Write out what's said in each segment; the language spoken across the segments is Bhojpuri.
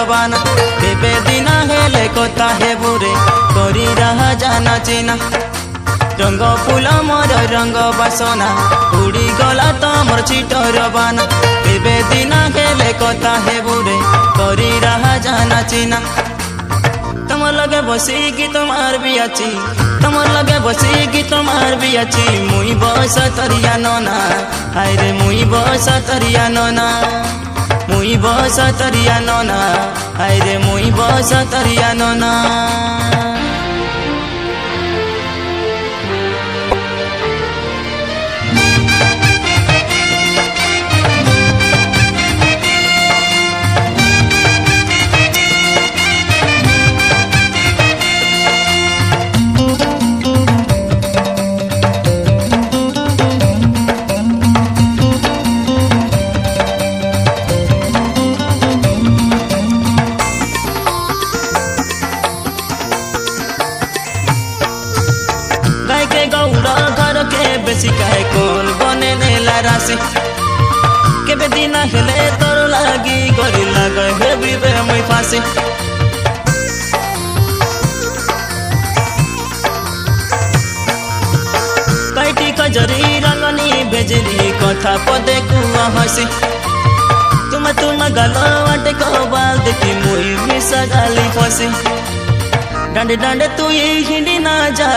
बाना केबे दिना हेले कथा हेबुरे करी रहा जाना चिना रंग फूल मोर रंग बासना उड़ी गला तमर चिटर बाना केबे दिना हेले कथा हेबुरे करी रहा जाना चिना तम लगे बसी गीत मार भी अच्छी तम लगे बसी गीत मार भी अच्छी मुई बस तरिया नोना हाय रे मुई बस तरिया नोना मुई बस तरिया नोना हाय रे मुई बस तरिया नोना गौड़ा घर के बेसी कहे कोल बने नेला राशि केबे दिना हेले तोर लागी गरी लगे हेबी बे मैं फांसी कैटी कजरी रंगनी बेजरी कथा पदे कुआ हसी तुम गलो आटे को बाल देखी मुई मिसा गाली फसी डांडे डांडे तू ये हिंडी ना जा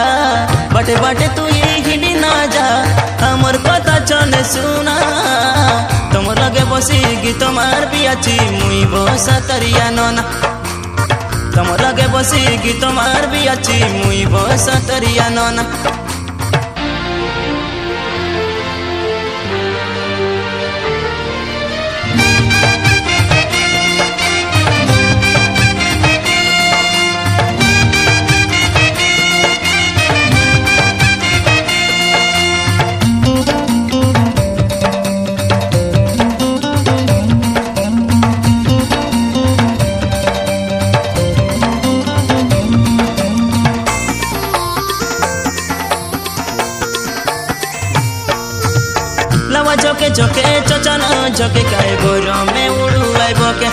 बाटे बाटे तू ये हिंडी ना जा हमर कथा चने सुना तुम लगे बसी गीत मार भी अच्छी मुई बस तरिया नोना तुम लगे बसी गीत मार भी अच्छी मुई बस तरिया नोना लवा झोके झोके चचन झोके काए गोर में उड़ुआई बके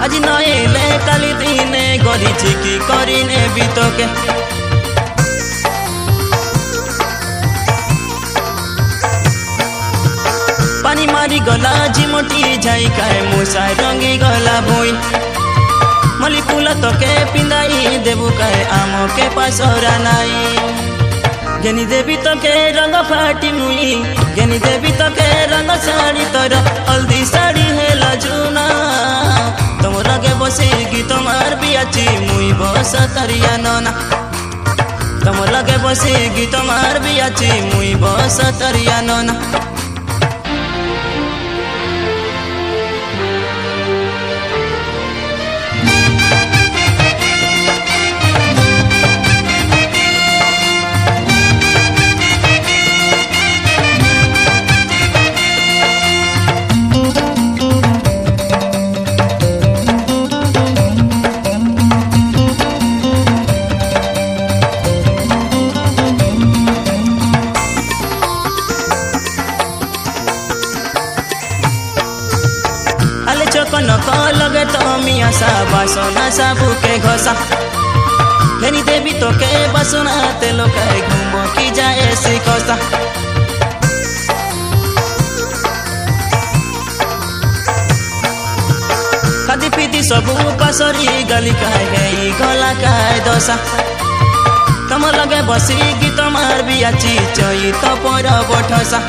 आज नएले काली दिने गरी छिकी करिने बितके पानी मारी गला झिमटी जाई काए मुसा रंगी गला भोई मली फूल तके पिंदाई देबु काए आमो के पासरा नाई ज्ञानी देवी तो के रंग फाटी मुई ज्ञानी देवी तो के रंग साड़ी तोर हल्दी साड़ी है लजुना तुम लगे बसी गीत मार भी अच्छी मुई बस तरिया नोना तुम लगे बसी गीत मार भी अच्छी मुई बस तरिया नोना कनक लगे तो मिया सा बासना साबू के घोसा हेनी देवी तो के बसना तेलो के घूम की जाए सिकोसा खादी पीती सबू कसरी गली काहे गई गला काहे दोसा तम लगे बसी गीत मार भी अच्छी चई तो पर बठसा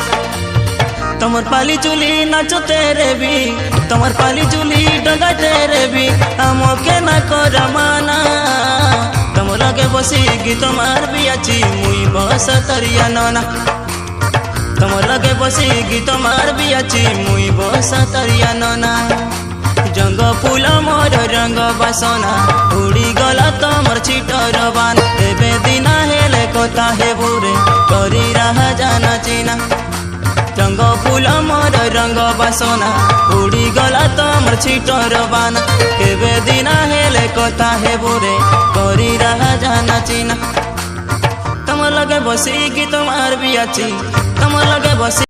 तमर पाली चुली नाचो तेरे भी तमर पाली चुली डगा तेरे भी हमो के ना कर माना तम लगे बसी गीत मार भी अच्छी मुई बस तरिया नोना तम लगे बसी गीत मार भी अच्छी मुई बस तरिया नोना जंग फूल मोर रंग बासना उड़ी गला तमर चिटर बान एबे दिना हेले कथा हेबुरे करी रहा जाना चिना रंग फूल मोर रंग बासना उड़ी गला तमर चिटर बाना केबे दिना हेले कथा हेबुरे करी रहा जाना चिना तम लगे बसी गीत मार भी अच्छी तम लगे बसी